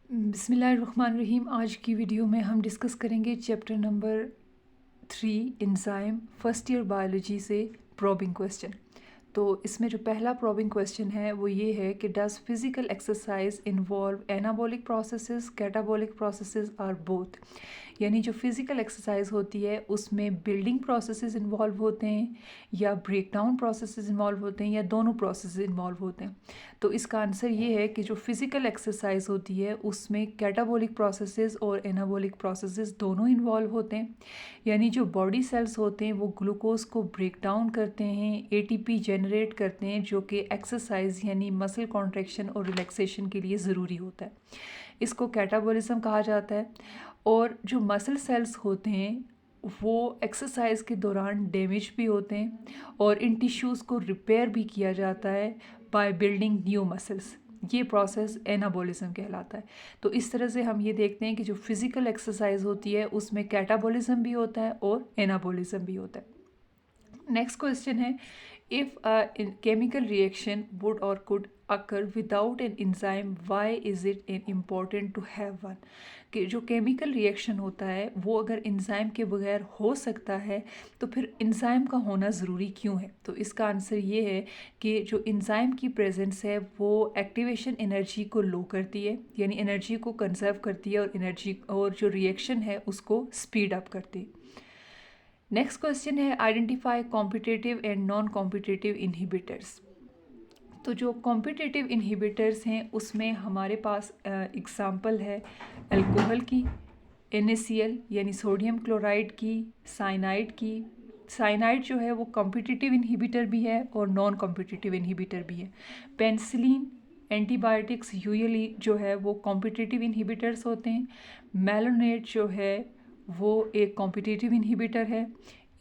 बिस्मिल्लाहिर्रहमानिर्रहीम। आज की वीडियो में हम डिस्कस करेंगे chapter number 3 enzyme first year biology से प्रॉबिंग क्वेश्चन। तो इसमें जो पहला प्रॉबिंग क्वेश्चन है वो ये है कि does physical exercise involve anabolic processes, catabolic processes or both. यानी जो फिज़िकल एक्सरसाइज होती है उसमें बिल्डिंग प्रोसेसेस इन्वॉल्व होते हैं या ब्रेक डाउन प्रोसेसेस इन्वॉल्व होते हैं या दोनों प्रोसेसेस इन्वॉल्व होते हैं। तो इसका आंसर ये है कि जो फिज़िकल एक्सरसाइज होती है उसमें कैटाबॉलिक प्रोसेसेस और एनाबॉलिक प्रोसेसेस दोनों इन्वॉल्व होते हैं। यानी जो बॉडी सेल्स होते हैं वो ग्लूकोज को ब्रेक डाउन करते हैं, एटीपी जनरेट करते हैं, जो कि एक्सरसाइज यानी मसल कॉन्ट्रैक्शन और रिलैक्सेशन के लिए ज़रूरी होता है। इसको कैटाबॉलिज्म कहा जाता है। और जो मसल सेल्स होते हैं वो एक्सरसाइज के दौरान डैमेज भी होते हैं और इन टिश्यूज़ को रिपेयर भी किया जाता है बाय बिल्डिंग न्यू मसल्स। ये प्रोसेस एनाबॉलिज्म कहलाता है। तो इस तरह से हम ये देखते हैं कि जो फिज़िकल एक्सरसाइज होती है उसमें कैटाबॉलिज्म भी होता है और एनाबॉलिज्म भी होता है। नेक्स्ट क्वेश्चन है, if a chemical reaction would और could occur without an enzyme why is it important to have one. कि जो केमिकल रिएक्शन होता है वो अगर इंजाइम के बगैर हो सकता है तो फिर इंजाइम का होना ज़रूरी क्यों है। तो इसका आंसर ये है कि जो इंजाइम की प्रेजेंस है वो एक्टिवेशन एनर्जी को लो करती है, यानी एनर्जी को कंजर्व करती है और एनर्जी और जो रिएक्शन है उसको स्पीड अप करती है। नेक्स्ट क्वेश्चन है, identify competitive and non competitive inhibitors. तो जो कॉम्पिटिटिव इनहिबिटर्स हैं उसमें हमारे पास एग्जांपल है अल्कोहल की, NaCl यानी सोडियम क्लोराइड की, साइनाइड की। साइनाइड जो है वो कॉम्पिटिटिव इनहिबिटर भी है और नॉन कॉम्पिटिटिव इनहिबिटर भी है। पेनिसिलिन, एंटीबायोटिक्स यूजुअली जो है वो कॉम्पिटिटिव इनहिबिटर्स होते हैं। मेलोनेट जो है वो एक कॉम्पिटिटिव इनहिबिटर है।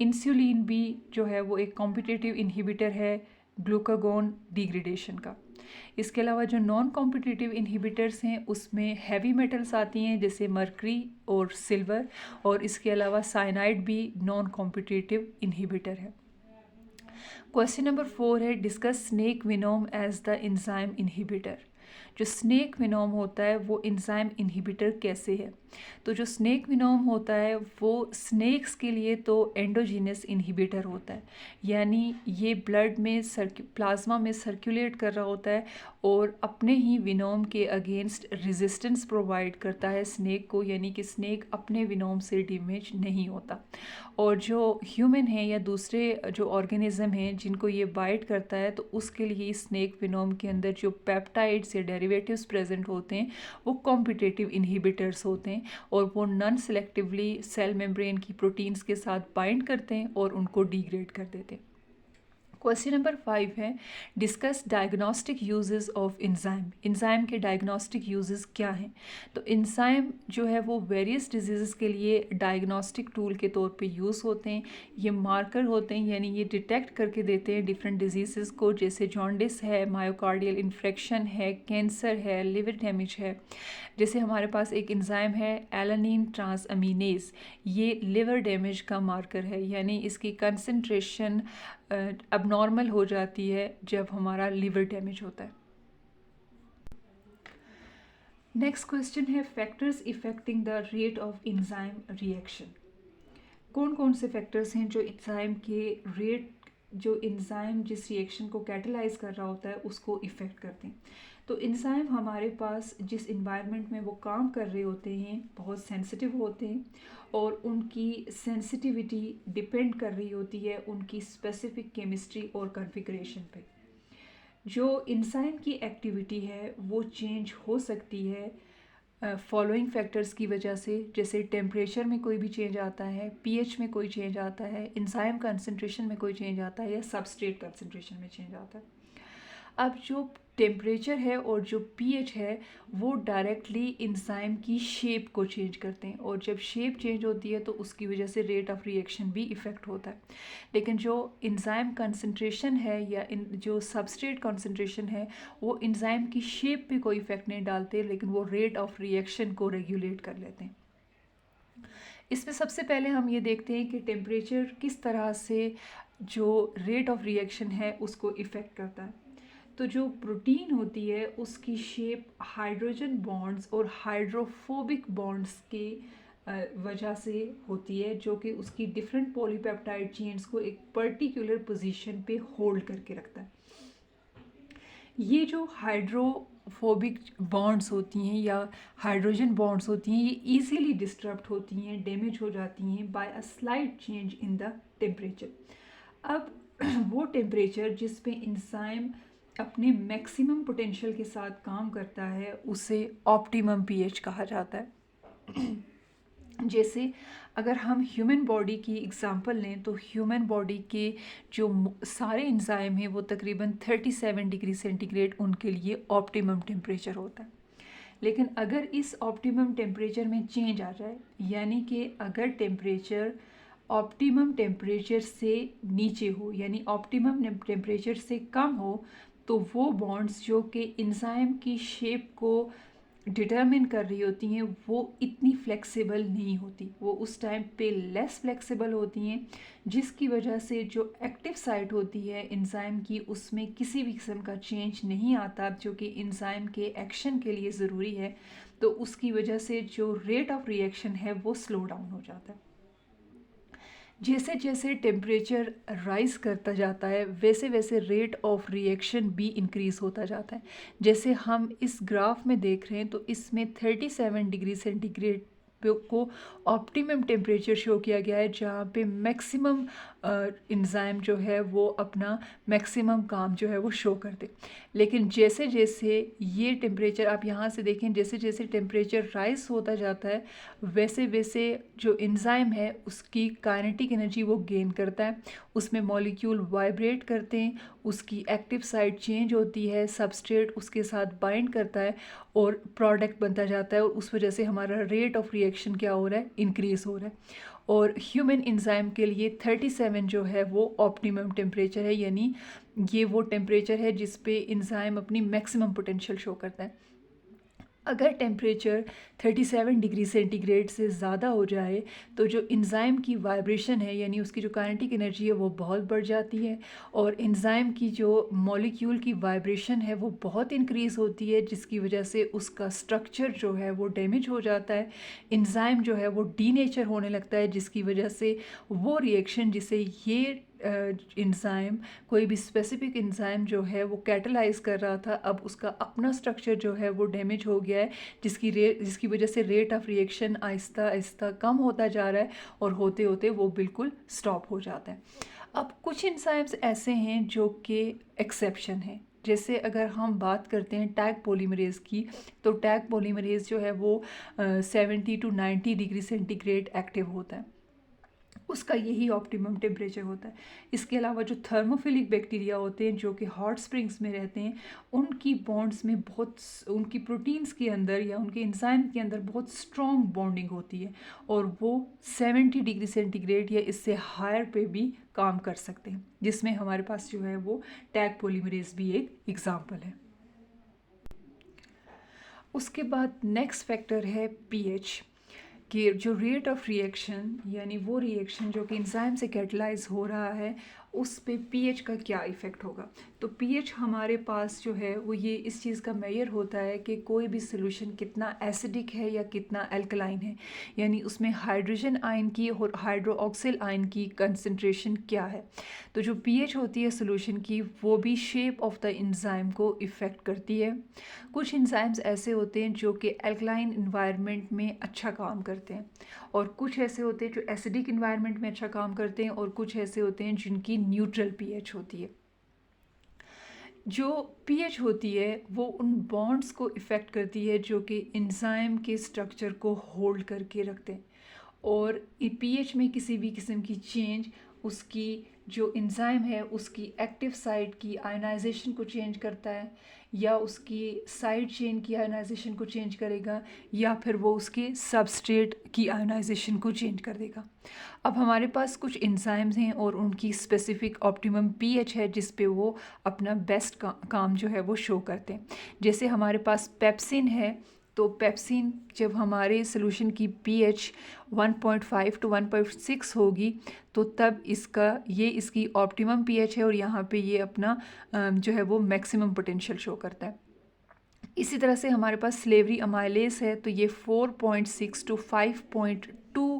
इंसुलिन भी जो है वो एक कॉम्पिटिटिव इनहिबिटर है ग्लूकागोन डिग्रेडेशन का। इसके अलावा जो नॉन कॉम्पिटिटिव इनहिबिटर्स हैं उसमें हैवी मेटल्स आती हैं जैसे मर्करी और सिल्वर, और इसके अलावा साइनाइड भी नॉन कॉम्पिटिटिव इनहिबिटर है। क्वेश्चन नंबर 4 है, discuss snake venom as the enzyme inhibitor. जो स्नेक विनोम होता है वो इंजाइम इनहिबिटर कैसे है। तो जो स्नेक विनोम होता है वो स्नेक्स के लिए तो एंडोजीनस इनहिबिटर होता है, यानी ये ब्लड में प्लाज्मा में सर्कुलेट कर रहा होता है और अपने ही विनोम के अगेंस्ट रेजिस्टेंस प्रोवाइड करता है स्नेक को, यानी कि स्नेक अपने विनोम से डैमेज नहीं होता। और जो ह्यूमन है या दूसरे जो ऑर्गेनिज्म हैं जिनको ये बाइट करता है तो उसके लिए स्नेक विनोम के अंदर जो पेप्टाइड्स या डेरिवेटिव्स प्रेजेंट होते हैं वो कॉम्पिटिटिव इनहिबिटर्स होते हैं और वो नॉन सेलेक्टिवली सेल मेम्ब्रेन की प्रोटीन्स के साथ बाइंड करते हैं और उनको डिग्रेड कर देते हैं। क्वेश्चन नंबर 5 है, discuss diagnostic uses of enzyme. Enzyme के डायग्नोस्टिक यूजेस क्या हैं। तो इंजाइम जो है वो वेरियस डिजीज़ के लिए डायग्नोस्टिक टूल के तौर पे यूज़ होते हैं। ये मार्कर होते हैं, यानी ये डिटेक्ट करके देते हैं डिफरेंट डिजीज़ को, जैसे जॉन्डिस है, मायोकार्डियल इन्फेक्शन है, कैंसर है, लिवर डैमेज है। जैसे हमारे पास एक इंजाइम है एलानिन ट्रांसअमीनेज, ये लिवर डैमेज का मार्कर है, यानी इसकी कंसंट्रेशन अबनॉर्मल हो जाती है जब हमारा लिवर डैमेज होता है। नेक्स्ट क्वेश्चन है, factors affecting the rate of enzyme reaction. कौन कौन से फैक्टर्स हैं जो इंजाइम के रेट, जो इंजाइम जिस रिएक्शन को कैटलाइज कर रहा होता है उसको इफ़ेक्ट करते हैं। तो इंजाइम हमारे पास जिस इन्वायरमेंट में वो काम कर रहे होते हैं बहुत सेंसिटिव होते हैं और उनकी सेंसिटिविटी डिपेंड कर रही होती है उनकी स्पेसिफिक केमिस्ट्री और कॉन्फ़िगरेशन पे। जो इंजाइम की एक्टिविटी है वो चेंज हो सकती है फॉलोइंग फैक्टर्स की वजह से, जैसे टेम्परेचर में कोई भी चेंज आता है, पीएच में कोई चेंज आता है, इंजाइम कंसंट्रेशन में कोई चेंज आता है या सबस्ट्रेट कंसंट्रेशन में चेंज आता है। अब जो टेम्परेचर है और जो पीएच है वो डायरेक्टली इंजाइम की शेप को चेंज करते हैं और जब शेप चेंज होती है तो उसकी वजह से रेट ऑफ रिएक्शन भी इफ़ेक्ट होता है। लेकिन जो इंजाइम कंसंट्रेशन है या जो सबस्ट्रेट कंसंट्रेशन है वो इंजाइम की शेप पे कोई इफ़ेक्ट नहीं डालते, लेकिन वो रेट ऑफ रिएक्शन को रेगुलेट कर लेते हैं। इसमें सबसे पहले हम ये देखते हैं कि टेम्परेचर किस तरह से जो रेट ऑफ रिएक्शन है उसको इफ़ेक्ट करता है। तो जो प्रोटीन होती है उसकी शेप हाइड्रोजन बॉन्ड्स और हाइड्रोफोबिक बॉन्ड्स के वजह से होती है, जो कि उसकी डिफरेंट पॉलीपेप्टाइड चेन्स को एक पर्टिकुलर पोजीशन पे होल्ड करके रखता है। ये जो हाइड्रोफोबिक बॉन्ड्स होती हैं या हाइड्रोजन बॉन्ड्स होती हैं, ये इजीली डिस्टर्ब होती हैं, डैमेज हो जाती हैं by a slight change in the temperature. अब वो टेम्परेचर जिस पे इंजाइम अपने मैक्सिमम पोटेंशियल के साथ काम करता है उसे ऑप्टिमम पीएच कहा जाता है। जैसे अगर हम ह्यूमन बॉडी की एग्जांपल लें तो ह्यूमन बॉडी के जो सारे एंजाइम हैं वो तकरीबन 37 डिग्री सेंटीग्रेड उनके लिए ऑप्टिमम टेम्परेचर होता है। लेकिन अगर इस ऑप्टिमम टेम्परेचर में चेंज आ जाए, यानी कि अगर टेम्परेचर ऑप्टिमम टेम्परेचर से नीचे हो यानी ऑप्टिमम टेम्परेचर से कम हो, तो वो बॉन्ड्स जो कि एंजाइम की शेप को डिटरमिन कर रही होती हैं वो इतनी फ्लेक्सिबल नहीं होती, वो उस टाइम पे लेस फ्लेक्सिबल होती हैं, जिसकी वजह से जो एक्टिव साइट होती है एंजाइम की उसमें किसी भी किस्म का चेंज नहीं आता जो कि एंजाइम के एक्शन के लिए ज़रूरी है। तो उसकी वजह से जो रेट ऑफ रिएक्शन है वो स्लो डाउन हो जाता है। जैसे जैसे टेम्परेचर राइज करता जाता है वैसे वैसे रेट ऑफ रिएक्शन भी इंक्रीज़ होता जाता है। जैसे हम इस ग्राफ में देख रहे हैं तो इसमें 37 डिग्री सेंटीग्रेड को ऑप्टिमम टेम्परेचर शो किया गया है, जहाँ पे मैक्सिमम एंजाइम जो है वो अपना मैक्सिमम काम जो है वो शो कर दे। लेकिन जैसे जैसे ये टेम्परेचर आप यहाँ से देखें, जैसे जैसे टेम्परेचर राइज होता जाता है वैसे वैसे जो एंजाइम है उसकी काइनेटिक एनर्जी वो गेन करता है, उसमें मॉलिक्यूल वाइब्रेट करते हैं, उसकी एक्टिव साइट चेंज होती है, सबस्ट्रेट उसके साथ बाइंड करता है और प्रोडक्ट बनता जाता है, और उस वजह से हमारा रेट ऑफ रिएक्शन क्या हो रहा है, इंक्रीज़ हो रहा है। और ह्यूमन एंजाइम के लिए 37 जो है वो ऑप्टिमम टेम्परेचर है, यानी ये वो टेम्परेचर है जिस पे एंजाइम अपनी मैक्सिमम पोटेंशियल शो करता है। अगर टेम्परेचर 37 डिग्री सेंटीग्रेड से ज़्यादा हो जाए तो जो एंजाइम की वाइब्रेशन है यानी उसकी जो काइनेटिक एनर्जी है वो बहुत बढ़ जाती है, और एंजाइम की जो मॉलिक्यूल की वाइब्रेशन है वो बहुत इंक्रीज़ होती है, जिसकी वजह से उसका स्ट्रक्चर जो है वो डैमेज हो जाता है, एंजाइम जो है वो डीनेचर होने लगता है, जिसकी वजह से वो रिएक्शन जिसे ये एंजाइम कोई भी स्पेसिफिक एंजाइम जो है वो कैटलाइज कर रहा था, अब उसका अपना स्ट्रक्चर जो है वो डैमेज हो गया है, जिसकी वजह से rate of reaction Aahista Aahista कम होता जा रहा है और होते होते वो बिल्कुल स्टॉप हो जाता है। अब कुछ एंजाइम्स ऐसे हैं जो कि एक्सेप्शन हैं। जैसे अगर हम बात करते हैं टैग पॉलीमरेज की, तो टैग पॉलीमरेज जो है वो 70 to 90 डिग्री सेंटीग्रेड एक्टिव होता है, उसका यही ऑप्टिमम टेम्परेचर होता है। इसके अलावा जो थर्मोफिलिक बैक्टीरिया होते हैं जो कि हॉट स्प्रिंग्स में रहते हैं, उनकी बॉन्ड्स में बहुत, उनकी प्रोटीन्स के अंदर या उनके एंजाइम के अंदर बहुत स्ट्रॉन्ग बॉन्डिंग होती है, और वो 70 डिग्री सेंटीग्रेड या इससे हायर पे भी काम कर सकते हैं, जिसमें हमारे पास जो है वो टैग पॉलीमरेज भी एक एग्जाम्पल है। उसके बाद नेक्स्ट फैक्टर है पीएच, कि जो रेट ऑफ रिएक्शन यानी वो रिएक्शन जो कि एंजाइम से कैटलाइज हो रहा है उस पे पीएच का क्या इफ़ेक्ट होगा। तो पीएच हमारे पास जो है वो ये इस चीज़ का मेजर होता है कि कोई भी सोल्यूशन कितना एसिडिक है या कितना अल्कलाइन है, यानी उसमें हाइड्रोजन आयन की और हाइड्रोक्सिल आयन की कंसंट्रेशन क्या है। तो जो पीएच होती है सोल्यूशन की वो भी शेप ऑफ द एंजाइम को इफ़ेक्ट करती है। कुछ एंजाइम्स ऐसे होते हैं जो कि अल्कलाइन इन्वायरमेंट में अच्छा काम करते हैं, और कुछ ऐसे होते हैं जो एसिडिक इन्वायरमेंट में अच्छा काम करते हैं, और कुछ ऐसे होते हैं जिनकी न्यूट्रल पीएच होती है। जो पीएच होती है वो उन बॉन्ड्स को इफ़ेक्ट करती है जो कि एंजाइम के स्ट्रक्चर को होल्ड करके रखते हैं, और पीएच में किसी भी किस्म की चेंज उसकी जो एंजाइम है उसकी एक्टिव साइट की आयनाइजेशन को चेंज करता है, या उसकी साइड चेन की आयनाइजेशन को चेंज करेगा, या फिर वो उसके सबस्ट्रेट की आयनाइजेशन को चेंज कर देगा। अब हमारे पास कुछ एंजाइम्स हैं और उनकी स्पेसिफिक ऑप्टिमम पीएच है जिस पे वो अपना बेस्ट काम जो है वो शो करते हैं। जैसे हमारे पास पेप्सिन है, तो पेप्सिन जब हमारे सोल्यूशन की pH 1.5 to 1.6 होगी तो तब इसकी ऑप्टिमम pH है और यहाँ पे ये अपना जो है वो मैक्सिमम पोटेंशियल शो करता है। इसी तरह से हमारे पास स्लेवरी अमाइलेस है तो ये 4.6 to 5.2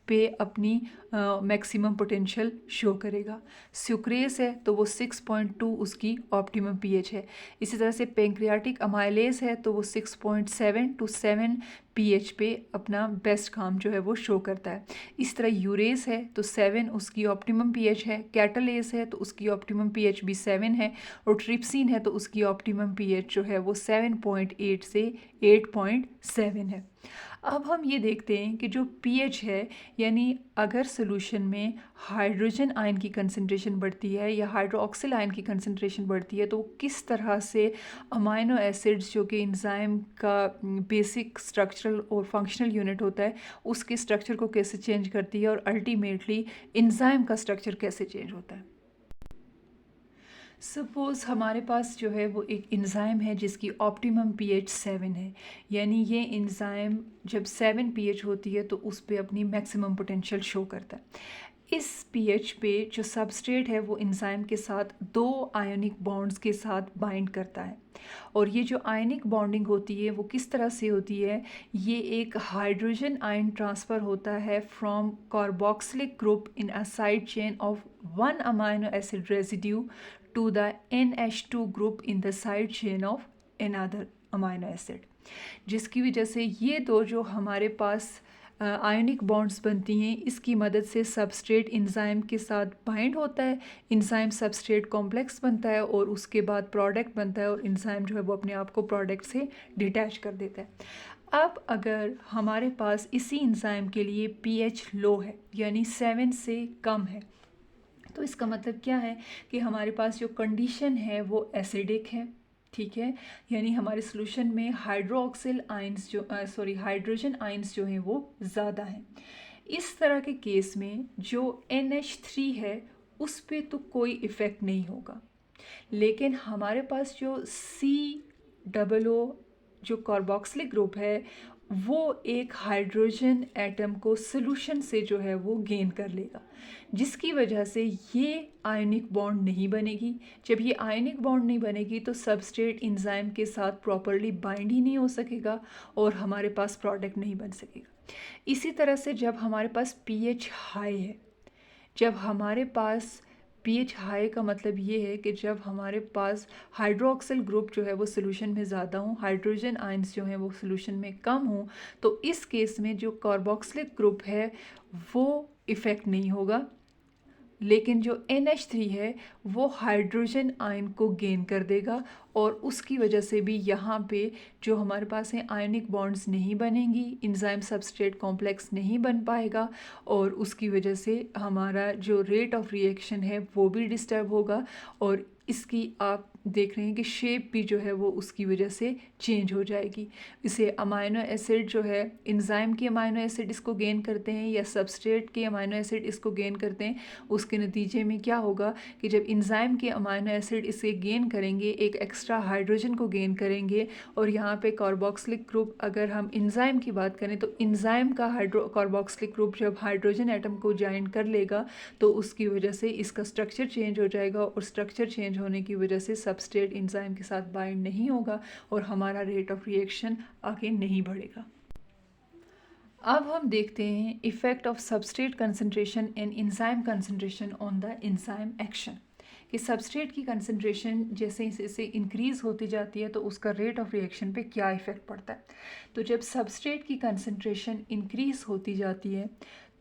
पे अपनी मैक्सिमम पोटेंशियल शो करेगा। सुक्रेस है तो वो 6.2 उसकी ऑप्टिमम पीएच है। इसी तरह से पेंक्रियाटिक अमाइलेस है तो वो 6.7 to 7 पीएच पे अपना बेस्ट काम जो है वो शो करता है। इस तरह यूरेस है तो 7 उसकी ऑप्टिमम पीएच है। कैटलेस है तो उसकी ऑप्टिमम पीएच भी 7 है और ट्रिप्सिन है तो उसकी ऑप्टिमम पीएच जो है वो 7.8 से 8.7 है। अब हम ये देखते हैं कि जो पीएच है यानी अगर सॉल्यूशन में हाइड्रोजन आयन की कंसंट्रेशन बढ़ती है या हाइड्रोक्सिल आयन की कंसंट्रेशन बढ़ती है तो किस तरह से अमाइनो एसिड्स जो कि एंजाइम का बेसिक स्ट्रक्चरल और फंक्शनल यूनिट होता है उसके स्ट्रक्चर को कैसे चेंज करती है और अल्टीमेटली एंजाइम का स्ट्रक्चर कैसे चेंज होता है। सपोज़ हमारे पास जो है वो एक एंजाइम है जिसकी ऑप्टिमम पीएच 7 है, यानी ये एंजाइम जब 7 पीएच होती है तो उस पे अपनी मैक्सिमम पोटेंशियल शो करता है। इस पीएच पे जो सबस्ट्रेट है वो एंजाइम के साथ 2 आयोनिक बॉन्ड्स के साथ बाइंड करता है और ये जो आयनिक बॉन्डिंग होती है वो किस तरह से होती है, ये एक हाइड्रोजन आयन ट्रांसफ़र होता है from carboxylic group in a side chain of 1 amino acid residue to the NH2 group in the side chain of another amino acid, जिसकी वजह से ये दो जो हमारे पास आयनिक बॉन्ड्स बनती हैं इसकी मदद से सबस्ट्रेट एंजाइम के साथ बाइंड होता है, एंजाइम सबस्ट्रेट कॉम्प्लेक्स बनता है और उसके बाद प्रोडक्ट बनता है और एंजाइम जो है वो अपने आप को प्रोडक्ट से डिटैच कर देता है। अब अगर हमारे पास इसी एंजाइम के लिए पीएच लो है यानी 7 से कम है तो इसका मतलब क्या है कि हमारे पास जो कंडीशन है वो एसिडिक है, ठीक है, यानी हमारे सॉल्यूशन में हाइड्रोक्सिल आयंस हाइड्रोजन आयंस जो हैं वो ज़्यादा हैं। इस तरह के केस में जो NH3 है उस पे तो कोई इफ़ेक्ट नहीं होगा, लेकिन हमारे पास जो COO जो कार्बोक्सिलिक ग्रुप है वो एक हाइड्रोजन एटम को सॉल्यूशन से जो है वो गेन कर लेगा, जिसकी वजह से ये आयनिक बॉन्ड नहीं बनेगी। जब ये आयनिक बॉन्ड नहीं बनेगी तो सबस्ट्रेट एंजाइम के साथ प्रॉपरली बाइंड ही नहीं हो सकेगा और हमारे पास प्रोडक्ट नहीं बन सकेगा। इसी तरह से जब हमारे पास पीएच हाई है, जब हमारे पास पीएच हाई का मतलब ये है कि जब हमारे पास हाइड्रोक्सिल ग्रुप जो है वो सोल्यूशन में ज़्यादा हों, हाइड्रोजन आयंस जो हैं वो सोल्यूशन में कम हों, तो इस केस में जो कार्बोक्सिलिक ग्रुप है वो इफ़ेक्ट नहीं होगा, लेकिन जो NH3 है वो हाइड्रोजन आयन को गेन कर देगा और उसकी वजह से भी यहाँ पे जो हमारे पास है आयनिक बॉन्ड्स नहीं बनेंगी, एंजाइम सबस्ट्रेट कॉम्प्लेक्स नहीं बन पाएगा और उसकी वजह से हमारा जो रेट ऑफ रिएक्शन है वो भी डिस्टर्ब होगा और इसकी आप देख रहे हैं कि शेप भी जो है वो उसकी वजह से चेंज हो जाएगी। इसे अमाइनो एसिड जो है एंजाइम के अमाइनो एसिड इसको गेन करते हैं या सबस्ट्रेट के अमाइनो एसिड इसको गेन करते हैं, उसके नतीजे में क्या होगा कि जब एंजाइम के अमाइनो एसिड इसे गेन करेंगे एक एक्स्ट्रा हाइड्रोजन को गेन करेंगे और यहाँ पे कार्बोक्सिलिक ग्रुप अगर हम एंजाइम की बात करें तो एंजाइम का कार्बोक्सिलिक ग्रुप जब हाइड्रोजन एटम को ज्वाइन कर लेगा तो उसकी वजह से इसका स्ट्रक्चर चेंज हो जाएगा और स्ट्रक्चर चेंज होने की वजह से सबस्ट्रेट एंजाइम के साथ बाइंड नहीं होगा और हमारा रेट ऑफ रिएक्शन आगे नहीं बढ़ेगा। अब हम देखते हैं effect of substrate concentration and enzyme concentration on the enzyme action, कि सबस्ट्रेट की कंसंट्रेशन जैसे जैसे इंक्रीज़ होती जाती है तो उसका रेट ऑफ रिएक्शन पे क्या इफ़ेक्ट पड़ता है। तो जब सबस्ट्रेट की कंसंट्रेशन इंक्रीज़ होती जाती है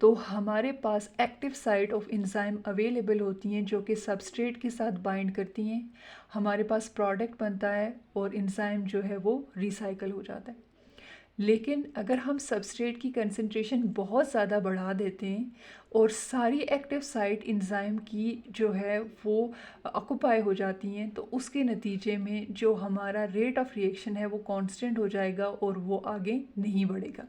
तो हमारे पास active site of enzyme available होती हैं जो कि सबस्ट्रेट के साथ बाइंड करती हैं, हमारे पास प्रोडक्ट बनता है और एंजाइम जो है वो रिसाइकल हो जाता है। लेकिन अगर हम सबस्ट्रेट की कंसंट्रेशन बहुत ज़्यादा बढ़ा देते हैं और सारी एक्टिव साइट एंजाइम की जो है वो ऑक्यूपाई हो जाती हैं तो उसके नतीजे में जो हमारा रेट ऑफ रिएक्शन है वो कांस्टेंट हो जाएगा और वो आगे नहीं बढ़ेगा।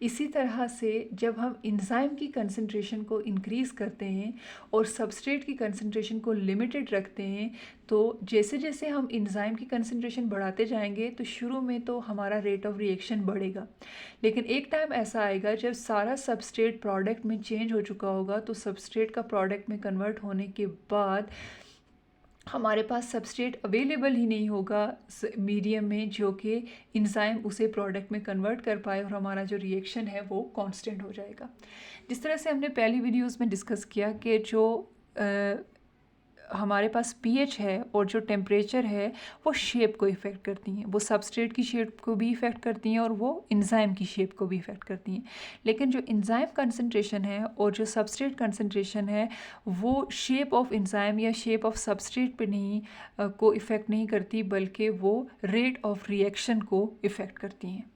इसी तरह से जब हम एंजाइम की कंसंट्रेशन को इंक्रीज़ करते हैं और सबस्ट्रेट की कंसंट्रेशन को लिमिटेड रखते हैं, तो जैसे जैसे हम एंजाइम की कंसंट्रेशन बढ़ाते जाएंगे तो शुरू में तो हमारा रेट ऑफ रिएक्शन बढ़ेगा, लेकिन एक टाइम ऐसा आएगा जब सारा सबस्ट्रेट प्रोडक्ट में चेंज हो चुका होगा, तो सबस्ट्रेट का प्रोडक्ट में कन्वर्ट होने के बाद हमारे पास सबस्ट्रेट अवेलेबल ही नहीं होगा मीडियम में जो कि एंजाइम उसे प्रोडक्ट में कन्वर्ट कर पाए और हमारा जो रिएक्शन है वो कांस्टेंट हो जाएगा। जिस तरह से हमने पहली वीडियोस में डिस्कस किया कि जो हमारे पास पीएच है और जो टेम्परेचर है वो शेप को इफ़ेक्ट करती हैं, वो सबस्ट्रेट की शेप को भी इफ़ेक्ट करती हैं और वो एंजाइम की शेप को भी इफ़ेक्ट करती हैं। लेकिन जो एंजाइम कंसंट्रेशन है और जो सबस्ट्रेट कंसंट्रेशन है वो शेप ऑफ एंजाइम या शेप ऑफ सबस्ट्रेट पे नहीं को इफ़ेक्ट नहीं करती, बल्कि वो रेट ऑफ रिएक्शन को इफ़ेक्ट करती हैं।